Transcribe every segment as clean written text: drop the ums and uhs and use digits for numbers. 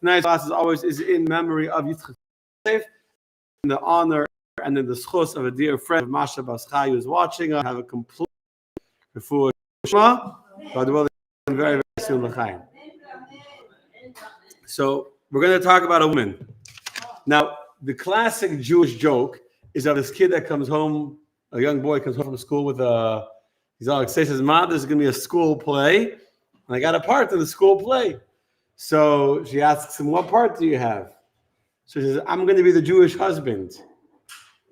Tonight's class, as always, is in memory of Yitzchak in the honor and in the schus of a dear friend of Masha Baschai who is watching us. Have a complete refuah shema. God willing, very, very soon l'chaim. So we're going to talk about a woman. Now, the classic Jewish joke is of this kid that comes home, a young boy comes home from school with he's all excited, says, "Mom, there's going to be a school play, and I got a part in the school play." So she asks him, "What part do you have?" So he says, "I'm going to be the Jewish husband."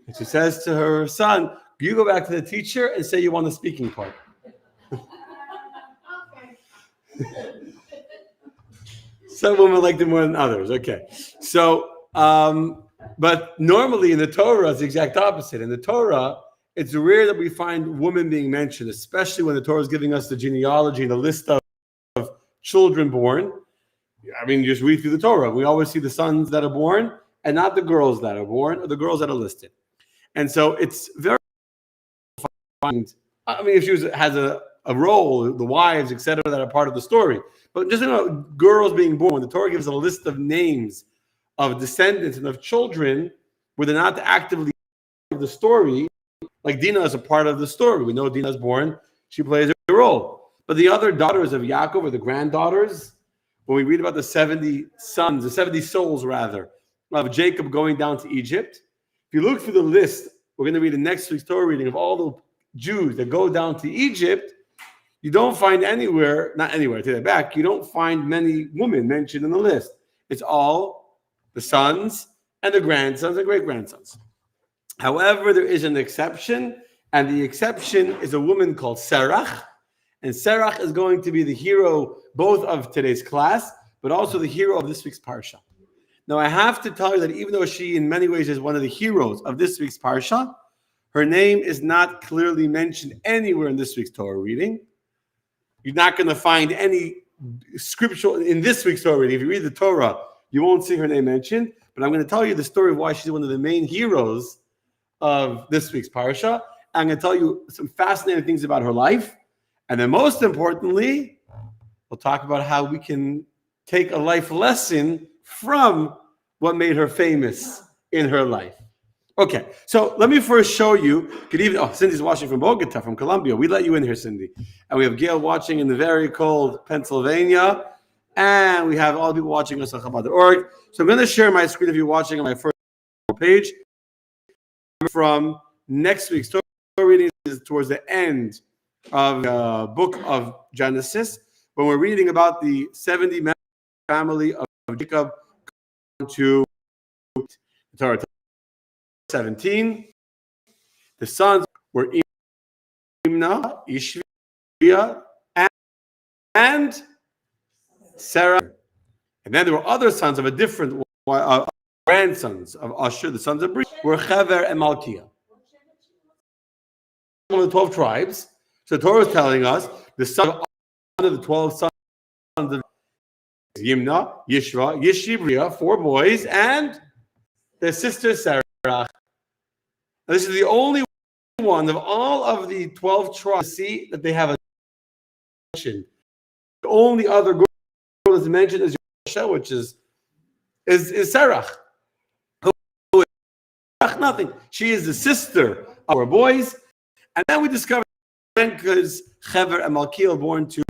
And she says to her son, "You go back to the teacher and say you want the speaking part." Some women like them more than others. Okay. So, but normally in the Torah, it's the exact opposite. In the Torah, it's rare that we find women being mentioned, especially when the Torah is giving us the genealogy and the list of children born. I mean, you just read through the Torah. We always see the sons that are born and not the girls that are born or the girls that are listed. And so it's very fine. I mean, if she has a role, the wives, etc., that are part of the story. But just girls being born, the Torah gives a list of names of descendants and of children where they're not actively part of the story. Like Dinah is a part of the story. We know Dinah is born. She plays a role. But the other daughters of Yaakov, or the granddaughters, when we read about the 70 sons, the 70 souls rather, of Jacob going down to Egypt, if you look through the list, we're going to read the next week's Torah reading of all the Jews that go down to Egypt, you don't find anywhere, not anywhere, I take that back, you don't find many women mentioned in the list. It's all the sons and the grandsons and great-grandsons. However, there is an exception, and the exception is a woman called Serach, and Serach is going to be the hero both of today's class, but also the hero of this week's Parsha. Now, I have to tell you that even though she in many ways is one of the heroes of this week's Parsha, her name is not clearly mentioned anywhere in this week's Torah reading. You're not going to find any scriptural in this week's Torah reading. If you read the Torah, you won't see her name mentioned. But I'm going to tell you the story of why she's one of the main heroes of this week's Parsha. I'm going to tell you some fascinating things about her life. And then most importantly, we'll talk about how we can take a life lesson from what made her famous in her life. Okay, so let me first show you. Good evening. Oh, Cindy's watching from Bogota, from Colombia. We let you in here, Cindy. And we have Gail watching in the very cold Pennsylvania. And we have all the people watching us on Chabad.org. So I'm going to share my screen if you're watching on my first page. From next week's Torah reading is towards the end of the book of Genesis, when we're reading about the 70-member family of Jacob to Torah 17. The sons were Imnah, Ishvia, and Sarah. And then there were other sons of a different grandsons of Asher, the sons of Bri, were Chever and Malkiah. One of the 12 tribes. So the Torah is telling us the son of one of the 12 sons of Yimnah, Yishva, Yishibria, 4 boys, and their sister Serach. Now, this is the only one of all of the 12 tribes to see that they have a mention. The only other girl that's mentioned is Yosha, which is Serach. Nothing. She is the sister of our boys. And then we discover because Chever and Malkiel born to.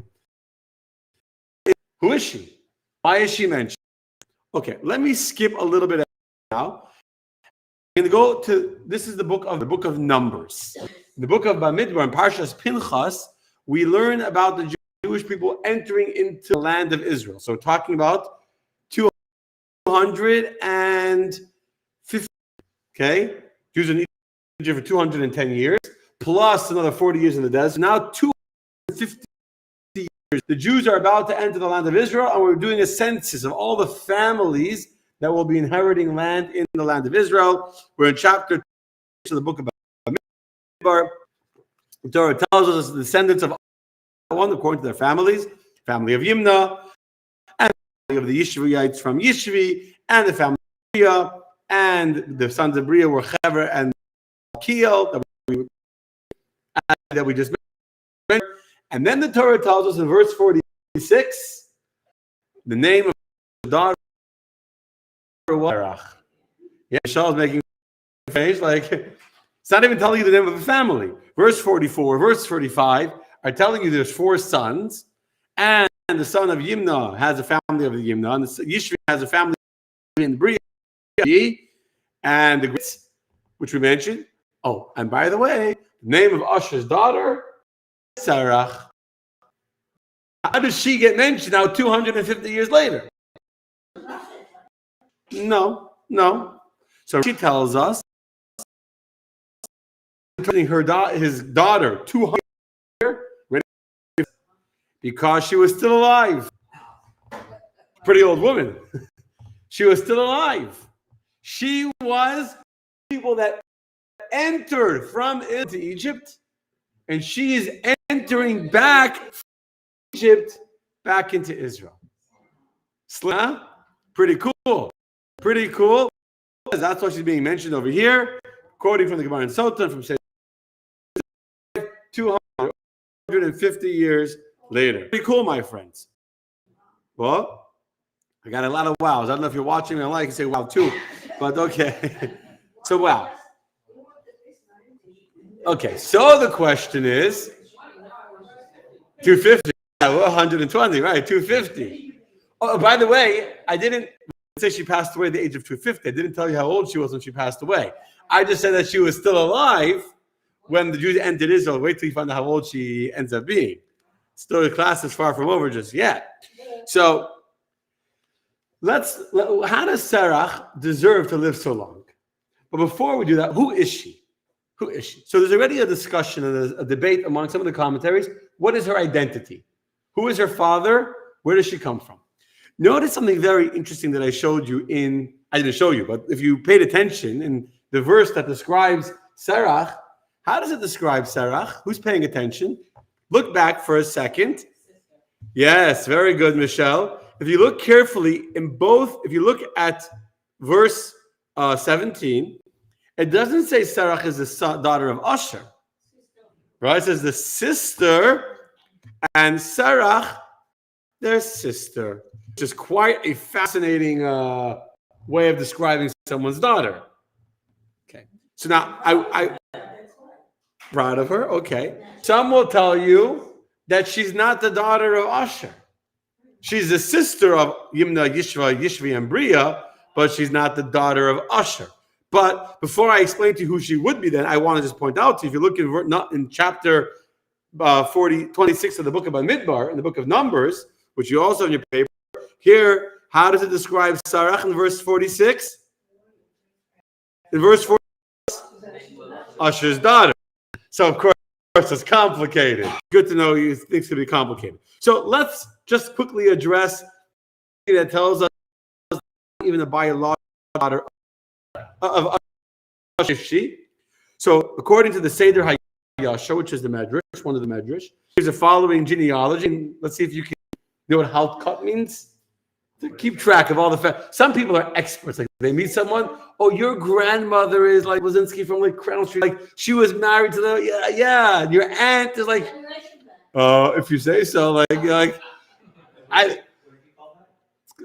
Who is she? Why is she mentioned? Okay, let me skip a little bit now. I'm going to go to, this is the book of Numbers. In the book of Bamidbar and Parshas Pinchas, we learn about the Jewish people entering into the land of Israel. So we're talking about 250, okay? Jews in Egypt for 210 years, plus another 40 years in the desert. Now 250 years. The Jews are about to enter the land of Israel, and we're doing a census of all the families that will be inheriting land in the land of Israel. We're in chapter 2 of the book of Bamidbar. The Torah tells us the descendants of one according to their families, family of Yimnah, and the family of the Yishviites from Yishvi, and the family of Bria, and the sons of Bria were Chever and Malkiel that we just mentioned. And then the Torah tells us in verse 46 the name of the daughter Serach. Yeah, Michelle's making a face like it's not even telling you the name of the family. Verse 44, verse 45 are telling you there's 4 sons, and the son of Yimna has a family of the Yimna, and Yishvi has a family in Bria, and the which we mentioned. Oh, and by the way, the name of Usher's daughter, Serach. How does she get mentioned now 250 years later? No. So she tells us his daughter 200 because she was still alive. Pretty old woman. She was still alive. She was people that entered from into Egypt, and she is entering back from Egypt back into Israel. Pretty cool. Pretty cool. That's why she's being mentioned over here, quoting from the Gemara in Sota from 250 years later. Pretty cool, my friends. Well, I got a lot of wows. I don't know if you're watching me. I can say wow too, but okay. So wow. Okay, so the question is 250, 120, right? 250. Oh, by the way, I didn't say she passed away at the age of 250. I didn't tell you how old she was when she passed away. I just said that she was still alive when the Jews entered Israel. Wait till you find out how old she ends up being. Still, the class is far from over just yet. So, how does Serach deserve to live so long? But before we do that, who is she? Who is she? So there's already a discussion and a debate among some of the commentaries. What is her identity? Who is her father? Where does she come from? Notice something very interesting that I showed you I didn't show you, but if you paid attention in the verse that describes Serach, how does it describe Serach? Who's paying attention? Look back for a second. Yes, very good, Michelle. If you look carefully if you look at verse 17, it doesn't say Serach is the daughter of Asher. Right? It says the sister and Serach, their sister, which is quite a fascinating way of describing someone's daughter. Okay. So now I proud of her. Okay. Some will tell you that she's not the daughter of Asher. She's the sister of Yimna, Yishvi, and Bria, but she's not the daughter of Asher. But before I explain to you who she would be, then I want to just point out to you, if you look in chapter 26 of the book of Bamidbar, in the book of Numbers, which you also have in your paper, here, how does it describe Serach in verse 46? In verse 46, Asher's daughter. So, of course, it's complicated. Good to know things can be complicated. So let's just quickly address that tells us even the biological daughter of Asher. So according to the Seder HaYasha, which is the Medrash, one of the Medrash, here's the following genealogy. And let's see if you can know what Halkut means. To keep track of all the facts. Some people are experts. Like they meet someone, oh, your grandmother is like Wazinski from like Crown Street. Like she was married to the yeah. Your aunt is like, if you say so. Like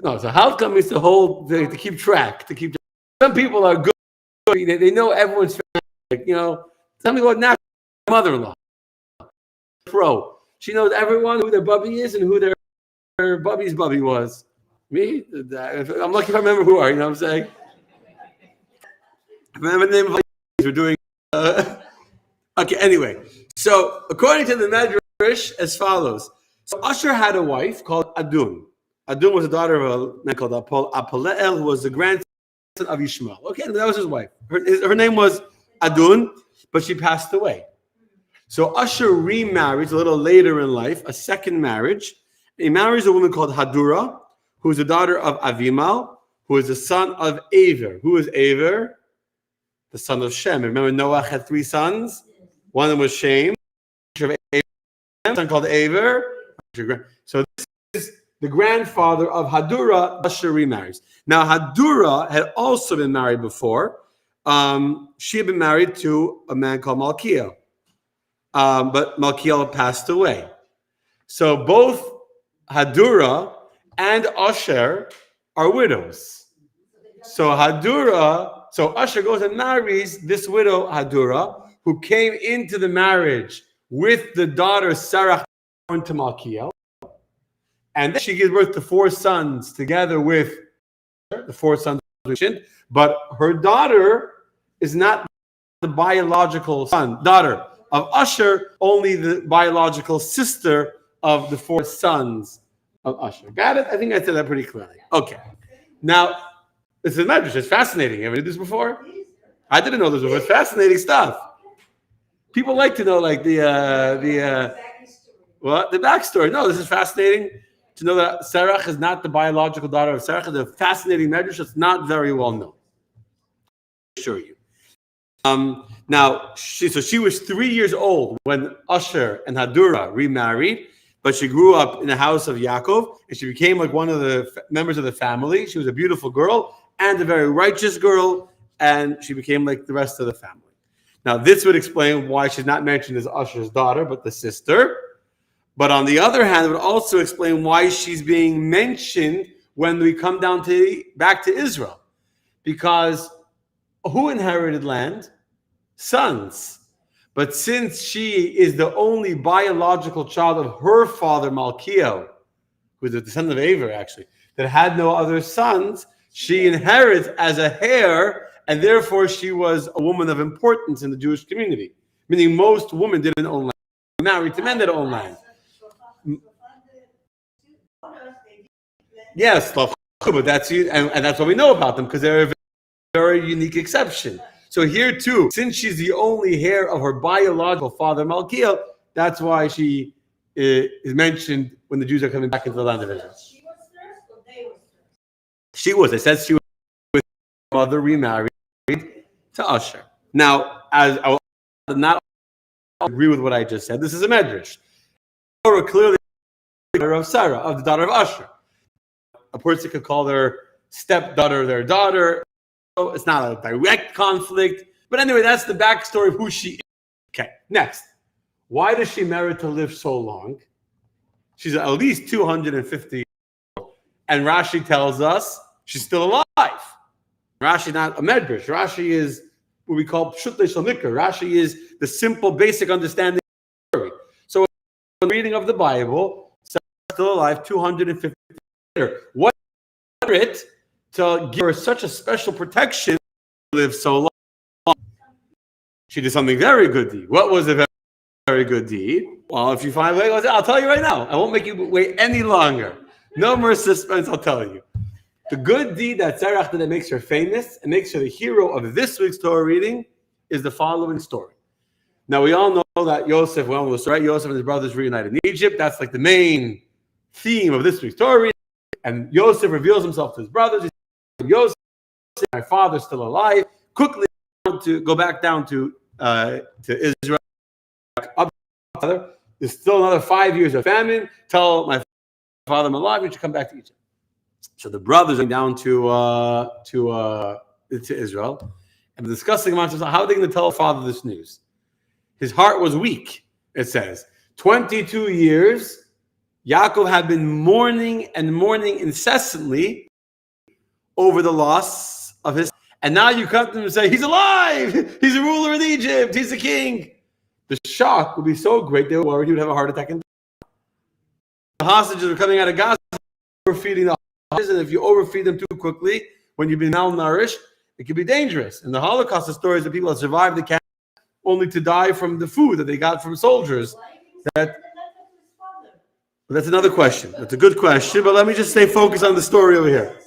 no. So Halkut means to keep track. Some people are good. They know everyone's family. Like, some people are not mother-in-law. Pro. She knows everyone who their bubby is and who their bubby's bubby was. Me? I'm lucky if I remember who are, you know what I'm saying? I remember the name of we're doing. Okay, anyway. So, according to the Medrash, as follows. So, Asher had a wife called Adun. Adun was the daughter of a man called Apaleel, who was the grandson of Ishmael. Okay, that was his wife. Her name was Adun, but she passed away. So, Asher remarries a little later in life, a second marriage. He marries a woman called Hadurah, who is the daughter of Avimal, who is the son of Aver. Who is Aver? The son of Shem. Remember, Noah had 3 sons. One of them was Shem. A son called Aver. So this is the grandfather of Hadurah. Asher remarries. Now, Hadurah had also been married before. She had been married to a man called Malkiel. But Malkiel passed away. So both Hadurah and Asher are widows. So Hadura, so Usher goes and marries this widow Hadura, who came into the marriage with the daughter Serach born to Malkiel, and then she gives birth to 4 sons together with the 4 sons mentioned, but her daughter is not the biological daughter of Usher, only the biological sister of the 4 sons of Usher. Got it? I think I said that pretty clearly. Okay. Now, this is medrash. It's fascinating. Have you heard this before? I didn't know this before. It's fascinating stuff. People like to know, like the backstory. No, this is fascinating to know that Serach is not the biological daughter of Serach. It's a fascinating medrash that's not very well known. I assure you. Now, she was 3 years old when Usher and Hadura remarried, but she grew up in the house of Yaakov, and she became like one of the members of the family. She was a beautiful girl and a very righteous girl, and she became like the rest of the family. Now, this would explain why she's not mentioned as Usher's daughter, but the sister. But on the other hand, it would also explain why she's being mentioned when we come down back to Israel. Because who inherited land? Sons. But since she is the only biological child of her father, Malkiel, who's a descendant of Aver, actually, that had no other sons, she inherits as a heir, and therefore she was a woman of importance in the Jewish community. Meaning most women didn't own land. Married to men that own land. Yes, but that's and that's what we know about them, because they're a very unique exception. So here too, since she's the only heir of her biological father Malkiel, that's why she is mentioned when the Jews are coming back into the land of Israel. She was first, or they were first? She was. It says she was with her mother remarried to Usher. Now, as I will not agree with what I just said, this is a medrash. Torah clearly the daughter of Sarah, of the daughter of Usher. A person could call their stepdaughter their daughter. It's not a direct conflict. But anyway, that's the backstory of who she is. Okay, next. Why does she merit to live so long? She's at least 250. And Rashi tells us she's still alive. Rashi not a medrash. Rashi is what we call pshut leishon mikra. Rashi is the simple, basic understanding of the story. So in the reading of the Bible, Sarah's still alive, 250 years. What it to give her such a special protection to live so long? She did something very good deed. What was a very, very good deed? Well, if you find a way, I'll tell you right now. I won't make you wait any longer. No more suspense, I'll tell you. The good deed that Serach did that makes her famous and makes her the hero of this week's Torah reading is the following story. Now, we all know that Yosef, right? Yosef and his brothers reunited in Egypt. That's like the main theme of this week's Torah reading. And Yosef reveals himself to his brothers. He says, Yosef, my father's still alive. Quickly to go back down to Israel. There's still another 5 years of famine. Tell my father I'm alive. We should come back to Egypt. So the brothers are down to Israel and discussing amongst themselves how are they going to tell father this news. His heart was weak. It says 22 years. Yaakov had been mourning incessantly over the loss of his. And now you come to him and say, he's alive! He's a ruler in Egypt! He's a king! The shock would be so great, they were worried he would have a heart attack. And the hostages are coming out of Gaza, overfeeding the hostages, and if you overfeed them too quickly, when you've been malnourished, it can be dangerous. And the Holocaust, the stories of people that survived the camp only to die from the food that they got from soldiers. That's another question. That's a good question, but let me just stay focused on the story over here.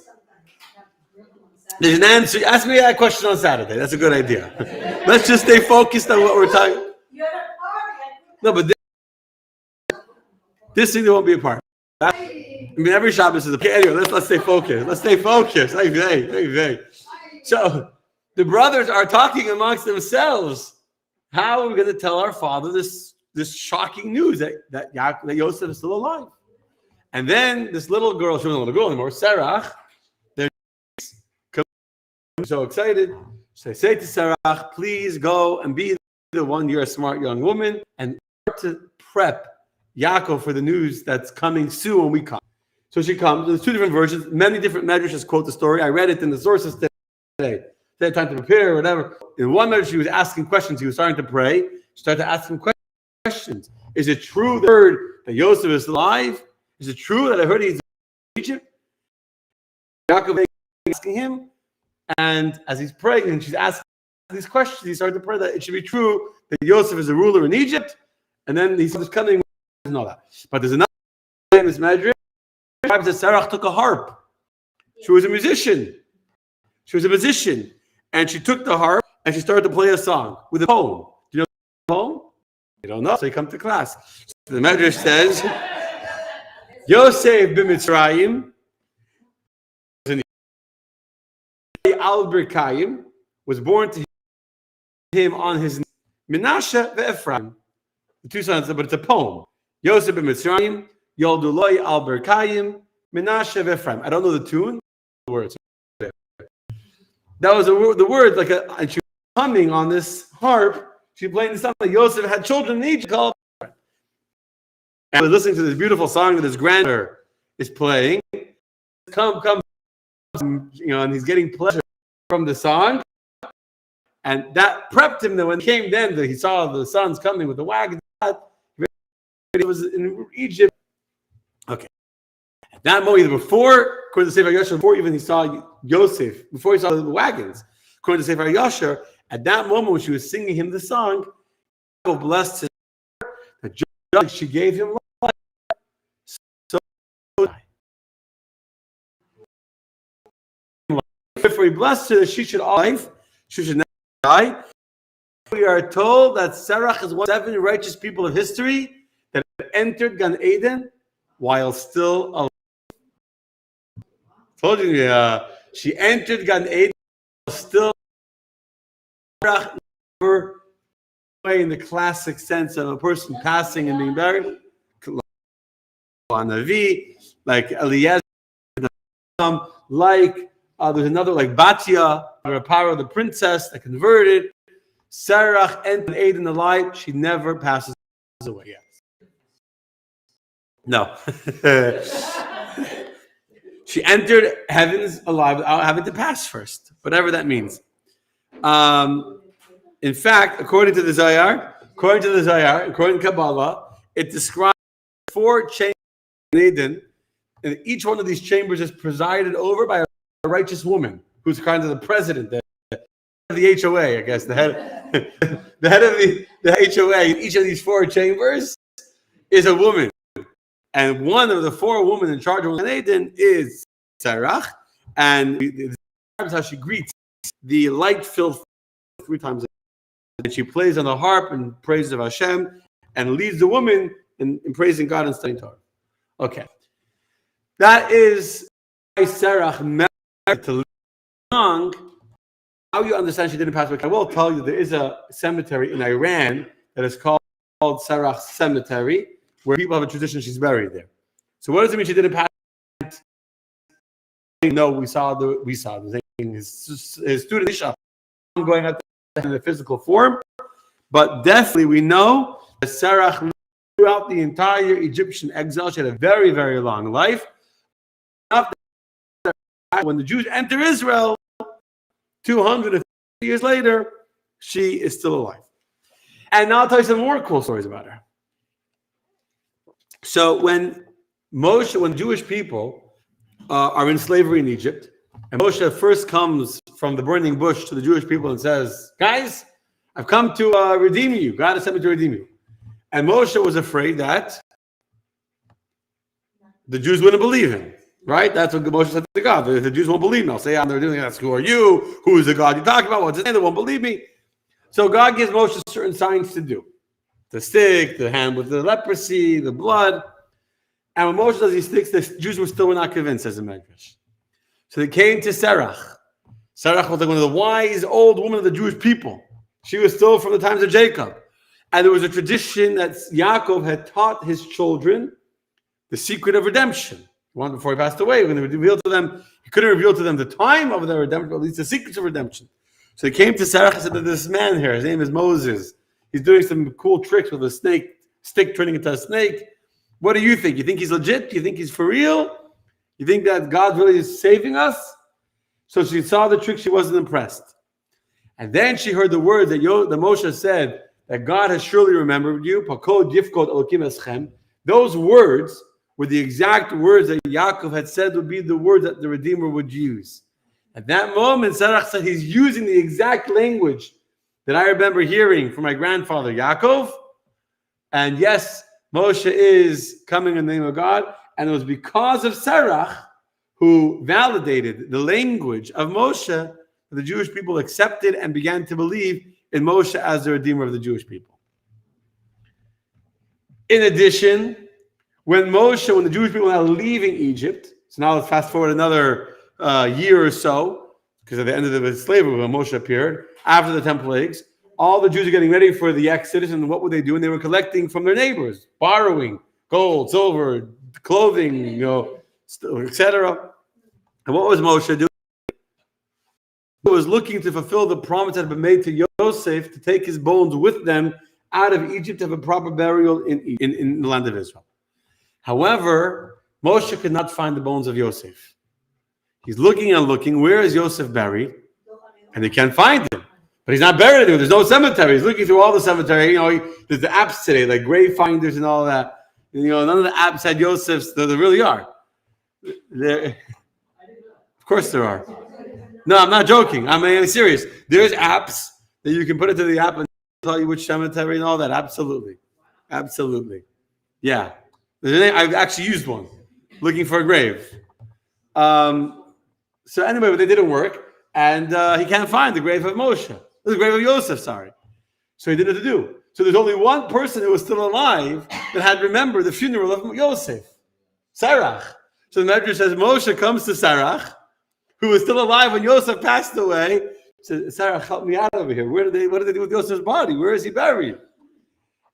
There's an answer. Ask me that question on Saturday. That's a good idea. Let's just stay focused on what we're talking. No, but this thing there won't be a part. I mean, every Shabbos is a. Anyway, let's stay focused. Let's stay focused. Hey. So the brothers are talking amongst themselves. How are we going to tell our father this shocking news that Yosef is still alive? And then this little girl, she wasn't a little girl anymore, Serach, they're so excited. So they say to Serach, please go and be the one. You're a smart young woman, and to prep Yaakov for the news that's coming soon when we come. So she comes. There's 2 different versions. Many different medrashas quote the story. I read it in the sources. today. They had time to prepare or whatever. In one minute, she was asking questions. He was starting to pray. She started to ask him questions. Is it true that I heard that Yosef is alive? Is it true that I heard he's in Egypt? Yaakov is asking him. And as he's praying and she's asking these questions, he started to pray that it should be true that Yosef is a ruler in Egypt. And then he says coming and all that. But there's another famous Medrash that Serach took a harp. She was a musician. And she took the harp and she started to play a song with a poem. Do you know the poem? You don't know, so you come to class. So the Medrash says, Yosef b'Mitzrayim al-Birkayim was born to him on his Menashe ve'Ephraim. The two sons, but it's a poem. Yosef b'Mitzrayim, Yolduloi al-Birkayim, Menashe ve'Ephraim. I don't know the tune, the words. That was the words, and she was humming on this harp. She playing the song that Yosef had children in Egypt called. And I was listening to this beautiful song that his grandmother is playing. Come, and he's getting pleasure from the song. And that prepped him that when he came then, that he saw the sons coming with the wagon. It was in Egypt. Okay. At that moment, before, according to Sefer Yosher, before even he saw Yosef, before he saw the wagons, according to Sefer Yosher, at that moment when she was singing him the song, God blessed his heart, that just she gave him life. So before he blessed her that she should life, she should never die. We are told that Serach is one of 7 righteous people of history that entered Gan Eden while still alive. I told you, she entered Gan Eden while still alive. Never in the classic sense of a person passing and being buried. Like Eliezer, there's another like Batya, or Apara, the princess that converted. Serach entered Eden alive. She never passes away yet. No. She entered heavens alive without having to pass first, whatever that means. In fact, according to Zohar, according to Kabbalah, it describes 4 chambers in Eden, and each one of these chambers is presided over by a righteous woman who's kind of the president, the head of the HOA, I guess, the head of the HOA in each of these 4 chambers is a woman. And one of the 4 women in charge of Eden is Serach, and it describes how she greets the light-filled 3 times a day. And she plays on the harp and praises of Hashem and leads the woman in praising God and studying Torah. Okay. That is why Serach married to Long. How you understand she didn't pass away? I will tell you there is a cemetery in Iran that is called Serach Cemetery, where people have a tradition she's buried there. So what does it mean she didn't pass away? No, we saw the thing. His student Isha going out in the physical form, but definitely we know that Serach throughout the entire Egyptian exile, she had a very, very long life. When the Jews enter Israel, 250 years later, she is still alive. And now I'll tell you some more cool stories about her. So when Jewish people are in slavery in Egypt, and Moshe first comes from the burning bush to the Jewish people and says, guys, I've come to redeem you. God has sent me to redeem you. And Moshe was afraid that the Jews wouldn't believe him, right? That's what Moshe said to God. The Jews won't believe me. I'll say, I'm doing that. Who are you? Who is the God you're talking about? What's his name? They won't believe me. So God gives Moshe certain signs to do. The stick, the hand with the leprosy, the blood. And when Moshe does these sticks, the Jews were not convinced, as a Medrash. So they came to Serach. Serach was like one of the wise old women of the Jewish people. She was still from the times of Jacob. And there was a tradition that Yaakov had taught his children the secret of redemption. One before he passed away, when he revealed to them, he couldn't reveal to them the time of their redemption, but at least the secrets of redemption. So he came to Serach and said that this man here, his name is Moses, he's doing some cool tricks with a stick turning into a snake. What do you think? You think he's legit? Do you think he's for real? You think that God really is saving us? So she saw the trick, she wasn't impressed. And then she heard the words that Moshe said, that God has surely remembered you. Those words were the exact words that Yaakov had said would be the words that the Redeemer would use. At that moment, Serach said he's using the exact language that I remember hearing from my grandfather Yaakov. And yes, Moshe is coming in the name of God. And it was because of Serach, who validated the language of Moshe, that the Jewish people accepted and began to believe in Moshe as the Redeemer of the Jewish people. In addition, when the Jewish people are now leaving Egypt, so now let's fast forward another year or so, because at the end of the slavery when Moshe appeared, after the 10 plagues, all the Jews are getting ready for the exodus, and what were they doing? They were collecting from their neighbors, borrowing gold, silver, clothing, etc. And what was Moshe doing? He was looking to fulfill the promise that had been made to Yosef to take his bones with them out of Egypt to have a proper burial in the land of Israel. However, Moshe could not find the bones of Yosef. He's looking and looking. Where is Yosef buried? And he can't find him. But he's not buried anywhere. There's no cemetery. He's looking through all the cemetery. There's the apps today, like grave finders and all that. None of the apps had Yosef's. There really are. Of course there are. No, I'm not joking. I'm serious. There's apps that you can put into the app and tell you which cemetery and all that. Absolutely. Yeah. I've actually used one, looking for a grave. So anyway, but they didn't work, and he can't find the grave of Moshe. The grave of Yosef, sorry. So he didn't know what to do. So there's only one person who was still alive that had remembered the funeral of Yosef, Serach. So the Medrash says Moshe comes to Serach, who was still alive when Yosef passed away. Says, Serach, help me out over here. What did they do with Yosef's body? Where is he buried?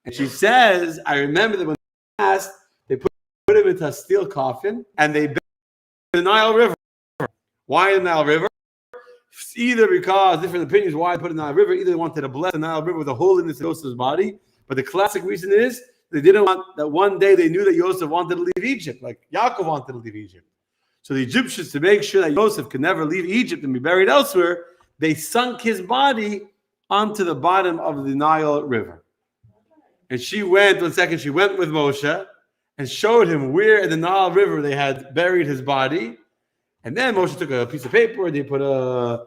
And she says, I remember that when they passed, they put him into a steel coffin and they buried him in the Nile River. Why in the Nile River? Either because different opinions why they put it in the Nile River. Either they wanted to bless the Nile River with the holiness of Yosef's body. But the classic reason is they didn't want that one day they knew that Yosef wanted to leave Egypt, like Yaakov wanted to leave Egypt. So the Egyptians, to make sure that Yosef could never leave Egypt and be buried elsewhere, they sunk his body onto the bottom of the Nile River. And she went with Moshe and showed him where in the Nile River they had buried his body. And then Moshe took a piece of paper and they put the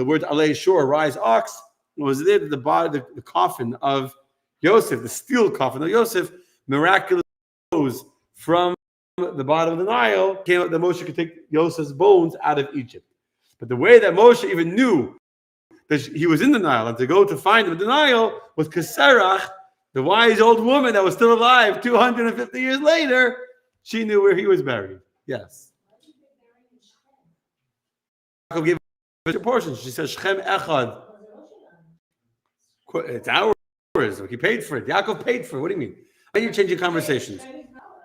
word Alei Shor, rise ox, was there the coffin of Yosef, the steel coffin of Yosef, miraculously rose from the bottom of the Nile, came out that Moshe could take Yosef's bones out of Egypt. But the way that Moshe even knew that he was in the Nile and to go to find him in the Nile was because Serach, the wise old woman that was still alive 250 years later, she knew where he was buried. Yes. Yaakov gave her portions. She says, Shechem Echad. It's ours. He paid for it. Yaakov paid for it. What do you mean? Why are you changing conversations?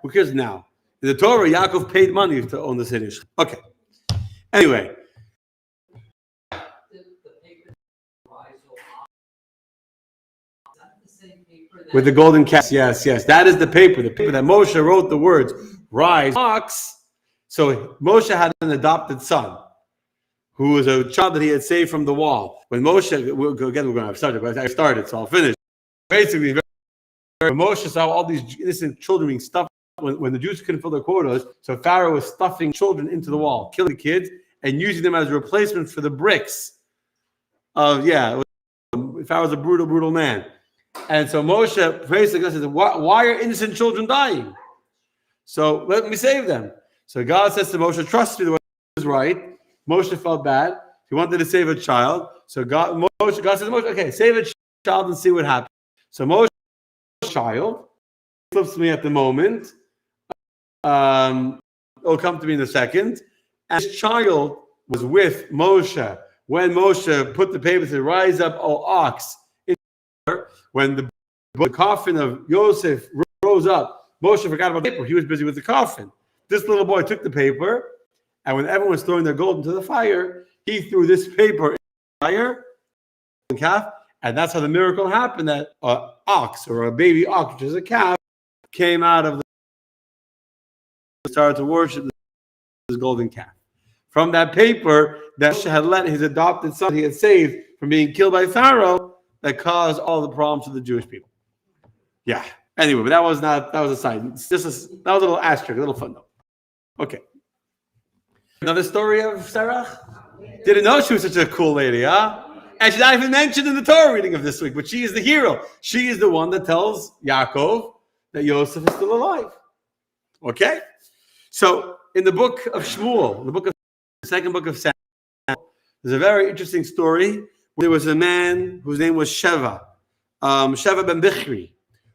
Who cares now? In the Torah, Yaakov paid money to own the city. Okay. Anyway. With the golden calf. Yes. That is the paper that Moshe wrote the words, rise, ox. So Moshe had an adopted son who was a child that he had saved from the wall. When Moshe, again, we're going to have started, but I started, so I'll finish. Basically, when Moshe saw all these innocent children being stuffed, when the Jews couldn't fill their quotas, so Pharaoh was stuffing children into the wall, killing the kids, and using them as a replacement for the bricks. Pharaoh's a brutal man. And so Moshe basically says, why are innocent children dying? So let me save them. So God says to Moshe, trust me, the way is right. Moshe felt bad. He wanted to save a child. So God says to Moshe, okay, save a child and see what happens. So Moshe, child, flips me at the moment. It'll come to me in a second. And this child was with Moshe when Moshe put the paper to rise up, O ox. When the coffin of Yosef rose up, Moshe forgot about the paper. He was busy with the coffin. This little boy took the paper, and when everyone was throwing their gold into the fire, he threw this paper in the fire, and that's how the miracle happened, that an ox, or a baby ox, which is a calf, came out of the started to worship this golden calf. from that paper that Moshe had let his adopted son he had saved from being killed by Pharaoh that caused all the problems to the Jewish people. Yeah. Anyway, but that was a side. That was a little asterisk, a little footnote. Okay. Another story of Serach. Didn't know she was such a cool lady, huh? And she's not even mentioned in the Torah reading of this week, but she is the hero. She is the one that tells Yaakov that Yosef is still alive. Okay? So, in the book of Shmuel, the second book of Samuel, there's a very interesting story. There was a man whose name was Sheva ben Bichri,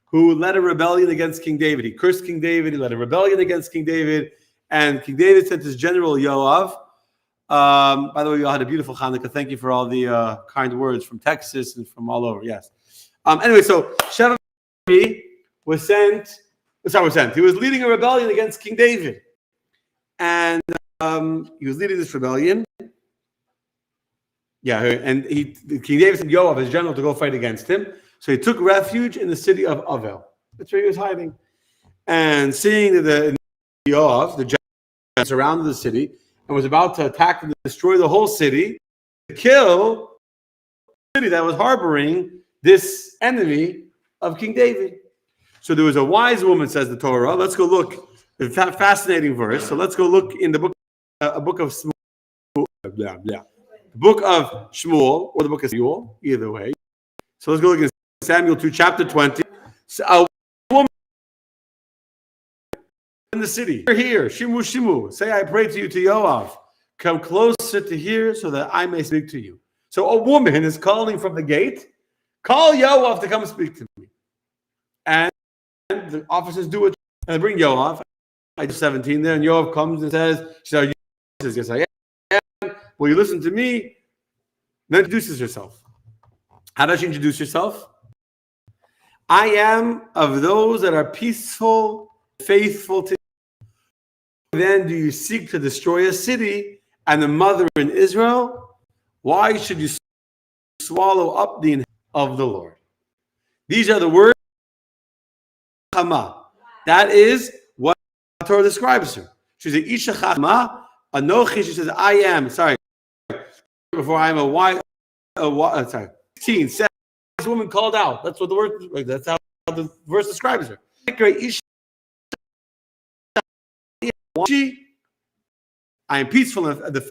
who led a rebellion against King David. He cursed King David, he led a rebellion against King David, and King David sent his general Yoav. By the way, you all had a beautiful Hanukkah. Thank you for all the kind words from Texas and from all over. Yes. Anyway, so Sheva was sent. He was leading a rebellion against King David, and he was leading this rebellion. Yeah, and King David sent Yoav, his general, to go fight against him. So he took refuge in the city of Avel. That's where he was hiding. And seeing that the Yoav, the general, surrounded the city and was about to attack and destroy the whole city, to kill the city that was harboring this enemy of King David. So there was a wise woman, says the Torah. Let's go look. A fascinating verse. So let's go look in the book of Shmuel. The book of Shmuel or the book of Samuel, either way. So let's go look in Samuel 2, chapter 20. So a woman in the city. Here, Shimu, Shimu. Say, I pray to you, to Yoav. Come closer to here so that I may speak to you. So a woman is calling from the gate. Call Yoav to come speak to me. And the officers do it. And they bring Yoav. I just 17 there. And Yoav comes and says, yes, I am. Will you listen to me? Then introduces herself. How does she introduce herself? I am of those that are peaceful, faithful to you. Then do you seek to destroy a city and the mother in Israel? Why should you swallow up the inheritance of the Lord? These are the words of Chama. That is what the Torah describes her. She's an Isha Chama. Anochi, she says, I am. Sorry. Before I am a wife. Sorry. 16. Says, this woman called out. That's what the word. That's how the verse describes her. I am peaceful.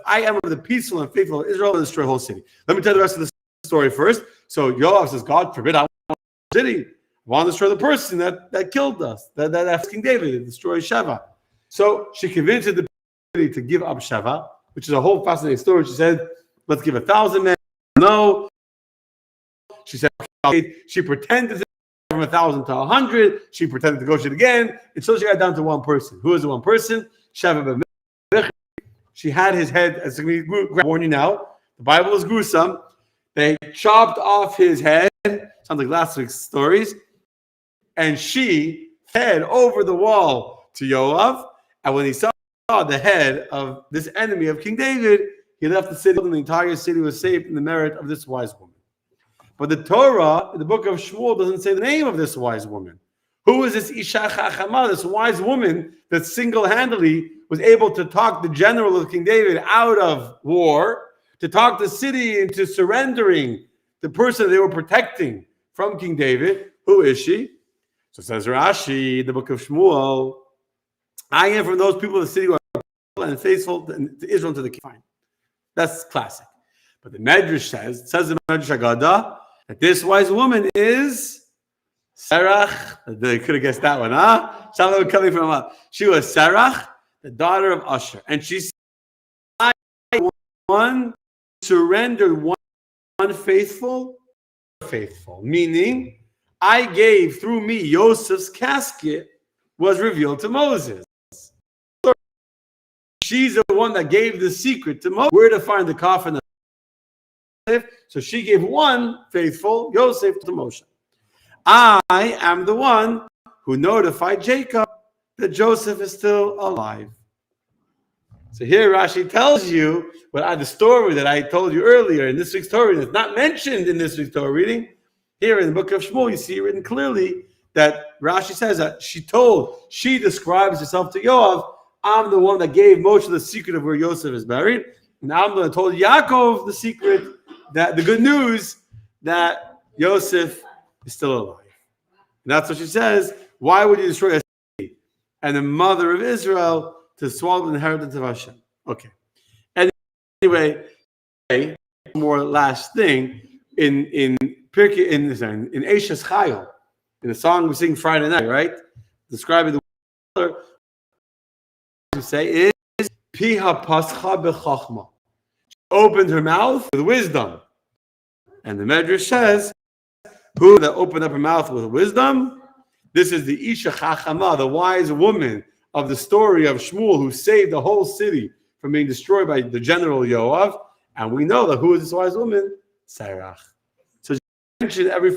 I am of the peaceful and faithful of Israel and destroy the whole city. Let me tell you the rest of the story first. So Yoav says, God forbid, I want to destroy the city. I want to destroy the person that killed us. That's King David to destroy Sheva. So she convinced the city to give up Sheva, which is a whole fascinating story. She said, let's give 1,000 men. No. She said, okay. She pretended to go from 1,000 to 100. She pretended to negotiate again. Until she got down to one person. Who is the one person? Sheva ben Bichri. She had his head, as we warn you now, the Bible is gruesome. They chopped off his head. Sounds like last week's stories. And she head over the wall to Yoav. And when he saw the head of this enemy of King David, he left the city, and the entire city was saved in the merit of this wise woman. But the Torah, in the book of Shmuel, doesn't say the name of this wise woman. Who is this Isha Chachama, this wise woman that single-handedly was able to talk the general of King David out of war, to talk the city into surrendering the person they were protecting from King David? Who is she? So says Rashi, the book of Shmuel, I am from those people of the city who are and faithful to Israel, to the king. Fine. That's classic. But the Medrash says the Medrash Agada, that this wise woman is Serach. They could have guessed that one, huh? Something coming from she was Serach, the daughter of Asher. And she said, I one surrendered one faithful, meaning I gave through me Joseph's casket was revealed to Moses. She's the one that gave the secret to Moses where to find the coffin of Joseph. So she gave one faithful Joseph to Moshe. I am the one who notified Jacob that Joseph is still alive. So here Rashi tells you the story that I told you earlier in this week's Torah reading. It's not mentioned in this week's Torah reading. Here in the book of Shmuel, you see written clearly that Rashi says that she describes herself to Yoav. I'm the one that gave Moshe the secret of where Yosef is buried. And I'm the one that told Yaakov the secret, that the good news that Yosef is still alive. And that's what she says. Why would you destroy a city and the mother of Israel to swallow the inheritance of Hashem? Okay. Anyway, one more last thing in Eishes Chayil, in the song we sing Friday night, right? Describing the mother, we say is Piha Pascha Bechachma. She opened her mouth with wisdom. And the Medrash says, who that opened up her mouth with wisdom? This is the Isha Chachama, the wise woman of the story of Shmuel, who saved the whole city from being destroyed by the general Yoav. And we know that who is this wise woman? Serach. So she's mentioned every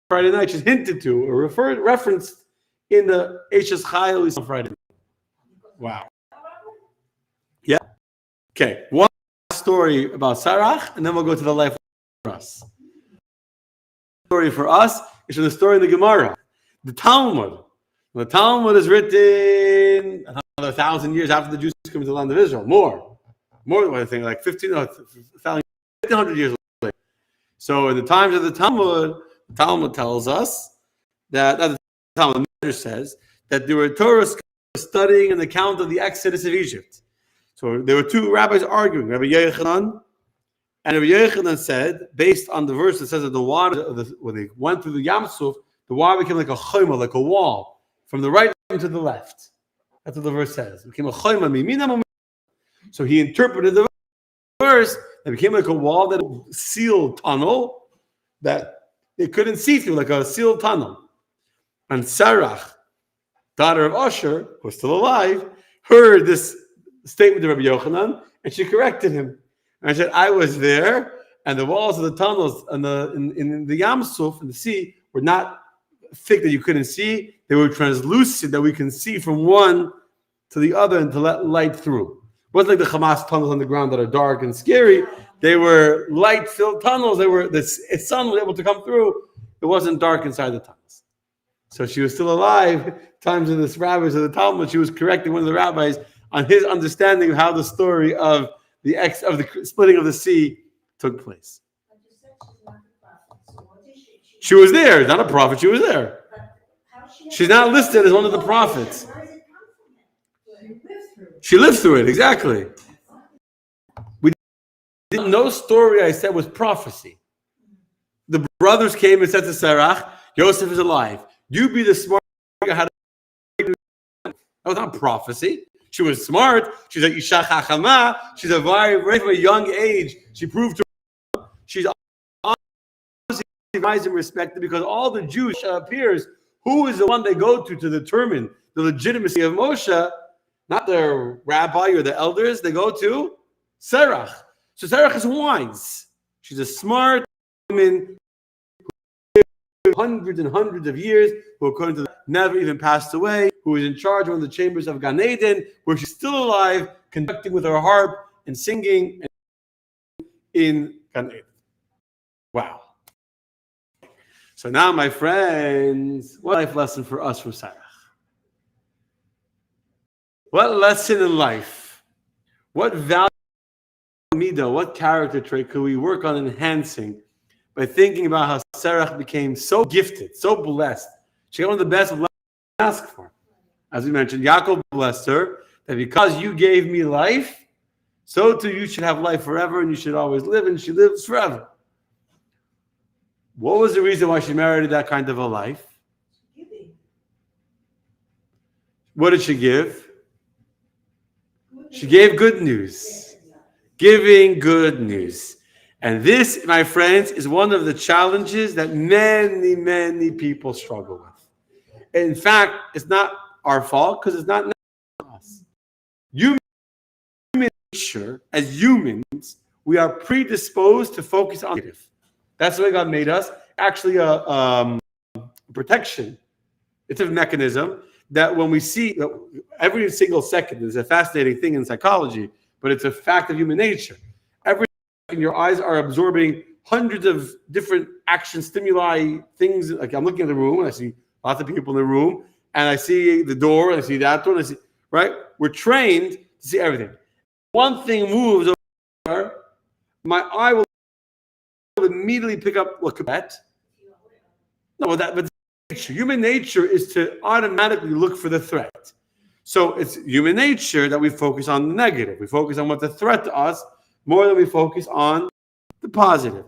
Friday night. She's hinted to or referenced in the Eishes Chayil on Friday night. Wow. Yeah. Okay. One story about Serach, and then we'll go to the life for us. The story for us is from the story in the Gemara. The Talmud. The Talmud is written another 1,000 years after the Jews came to the land of Israel. More than what I think, like 1,500 years later. So in the times of the Talmud tells us that the Talmud says that there were Torah studying an account of the exodus of Egypt. So there were two rabbis arguing, Rabbi Yochanan, and Rabbi Yochanan said, based on the verse that says that the water, when they went through the Yam Suf, the water became like a chayma, like a wall, from the right to the left. That's what the verse says. It became a chayma mimina. So he interpreted the verse. It became like a wall, that sealed tunnel that they couldn't see through, like a sealed tunnel. And Serach, daughter of Asher, who was still alive, heard this statement of Rabbi Yochanan, and she corrected him. And I said, I was there, and the walls of the tunnels in the Yam Suf, in the sea, were not thick that you couldn't see. They were translucent that we can see from one to the other and to let light through. It wasn't like the Hamas tunnels on the ground that are dark and scary. They were light-filled tunnels. The sun was able to come through. It wasn't dark inside the tunnels. So she was still alive. Times of this rabbis of the Talmud, she was correcting one of the rabbis on his understanding of how the story of the splitting of the sea took place. She was there. Not a prophet. She was there. She's not listed as one of the prophets. She lived through it. Exactly. No story I said was prophecy. The brothers came and said to Serach, Yosef is alive. You be the smart. That was not prophecy. She was smart. She's a Isha Chachama. She's a very from a young age. She proved to her. She's and respected because all the Jewish peers, who is the one they go to determine the legitimacy of Moshe, not their rabbi or the elders, they go to Serach. So Serach is wise. She's a smart woman who lived hundreds and hundreds of years, who according to the never even passed away, who is in charge of one of the chambers of Gan Eden, where she's still alive, conducting with her harp and singing in Gan Eden. Wow. So now, my friends, what life lesson for us from Serach? What lesson in life? What value, what character trait could we work on enhancing by thinking about how Serach became so gifted, so blessed? She got one of the best blessings to ask for. As we mentioned, Yaakov blessed her that because you gave me life, so too you should have life forever and you should always live, and she lives forever. What was the reason why she merited that kind of a life? What did she give? She gave good news. Giving good news. And this, my friends, is one of the challenges that many, many people struggle with. In fact, it's not our fault because it's not us. Human nature, as humans, we are predisposed to focus on negative. That's the way God made us. Actually, a protection. It's a mechanism that when we see every single second is a fascinating thing in psychology, but it's a fact of human nature. Every second, your eyes are absorbing hundreds of different action stimuli, things. Like I'm looking at the room and I see lots of people in the room, and I see the door and I see that door, and I see right? We're trained to see everything. One thing moves over, my eye will immediately pick up what could that. No, but human nature is to automatically look for the threat. So it's human nature that we focus on the negative. We focus on what's a threat to us more than we focus on the positive.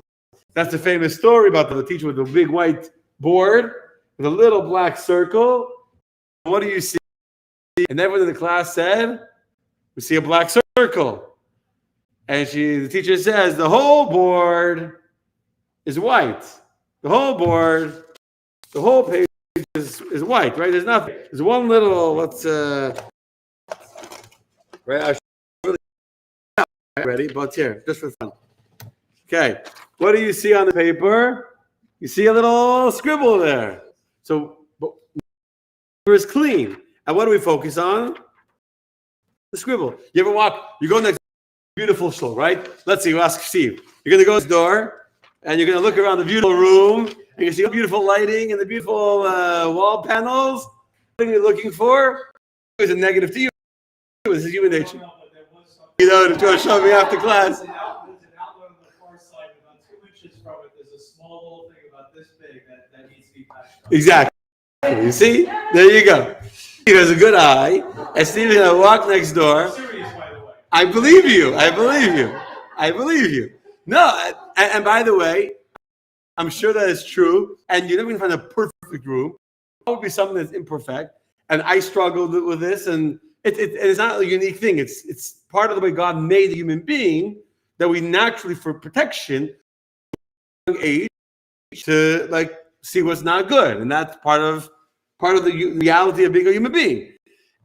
That's the famous story about the teacher with the big white board with a little black circle. What do you see? And everyone in the class said, we see a black circle. And the teacher says, the whole board is white. The whole board, the whole page is white, right? There's nothing. There's one little, right? I should really ready, but here, just for fun. Okay, what do you see on the paper? You see a little scribble there. So, paper is clean. And what do we focus on? The scribble. You ever you go next to a beautiful shul, right? Let's see, you ask Steve. You're going to go to the door, and you're going to look around the beautiful room, and you see the beautiful lighting and the beautiful wall panels. What are you looking for? Is it negative to you? This is human nature. You know, to show me after class. There's an outline on the far side, about 2 inches from it. There's a small little thing about this big that needs to be patched up. Exactly. You see? There you go. He has a good eye, and Steve's going to walk next door. I'm serious, by the way. I believe you. I believe you. I believe you. No, and by the way, I'm sure that is true, and you're never going to find a perfect room. It would be something that's imperfect, and I struggled with this, and it's not a unique thing. It's part of the way God made the human being that we naturally, for protection, age to see what's not good, and that's part of the reality of being a human being.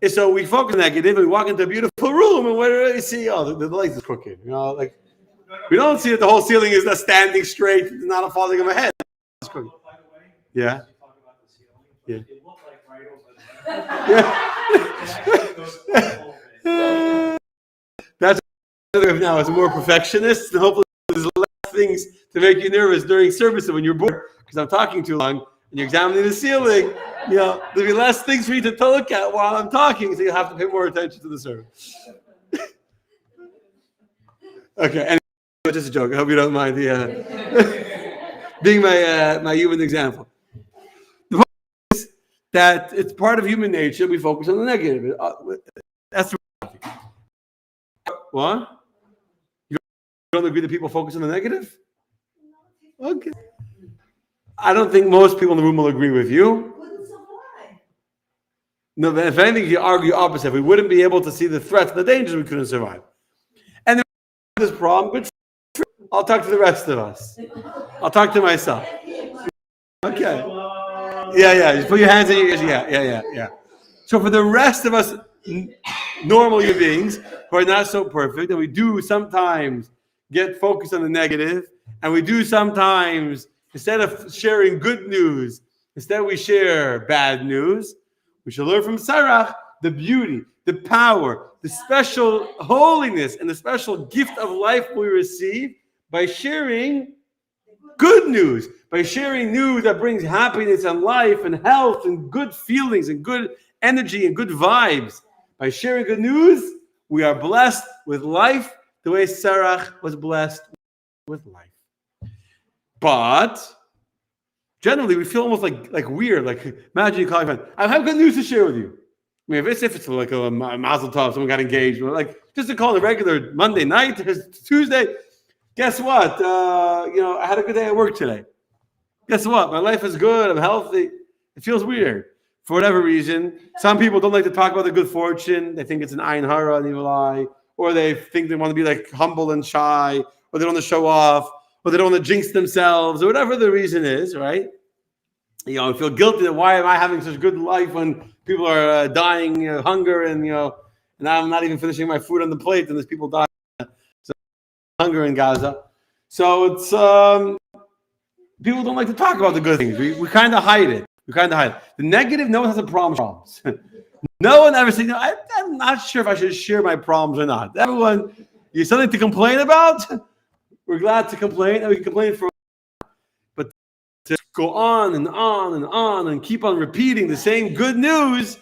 And so we focus on negative, and we walk into a beautiful room, and what do we see? Oh, the lights is crooked. You know, we don't see that the whole ceiling is not standing straight, not falling on my head. It's crooked. By the way, Yeah. you talk about the ceiling, Yeah. it looked like right over there. It actually goes a little bit. That's now it's more perfectionist, and hopefully there's less things to make you nervous during service when you're bored because I'm talking too long and you're examining the ceiling. You know, there'll be less things for you to look at while I'm talking, so you have to pay more attention to the service. Okay, anyway, just a joke. I hope you don't mind being my human example. The point is that it's part of human nature. We focus on the negative. That's the what? You don't agree that people focus on the negative? Okay. I don't think most people in the room will agree with you. No, if anything, you argue opposite. If we wouldn't be able to see the threats and the dangers, we couldn't survive. And this problem, but I'll talk to the rest of us. I'll talk to myself. Okay. Yeah. Just put your hands in your ears. Yeah. So for the rest of us normal human beings who are not so perfect, and we do sometimes get focused on the negative, and we do sometimes, instead of sharing good news, instead we share bad news. We should learn from Serach the beauty, the power, the special holiness, and the special gift of life we receive by sharing good news, by sharing news that brings happiness and life and health and good feelings and good energy and good vibes. By sharing good news, we are blessed with life the way Serach was blessed with life. But generally, we feel almost like weird. Like, imagine you call your friend, I have good news to share with you. I mean, if it's like a mazel tov, someone got engaged, just to call it a regular Monday night, Tuesday, guess what? I had a good day at work today. Guess what? My life is good. I'm healthy. It feels weird. For whatever reason, some people don't like to talk about their good fortune. They think it's an ayin hara, an evil eye, or they think they want to be humble and shy, or they don't want to show off, or they don't want to jinx themselves, or whatever the reason is, right? I feel guilty that why am I having such a good life when people are dying of hunger and I'm not even finishing my food on the plate and there's people dying of hunger in Gaza. So it's people don't like to talk about the good things. We kind of hide it. The negative, no one has a problems. No one ever says, I'm not sure if I should share my problems or not. Everyone, you have something to complain about? We're glad to complain, and we can complain for. But to go on and on and on and keep on repeating the same good news,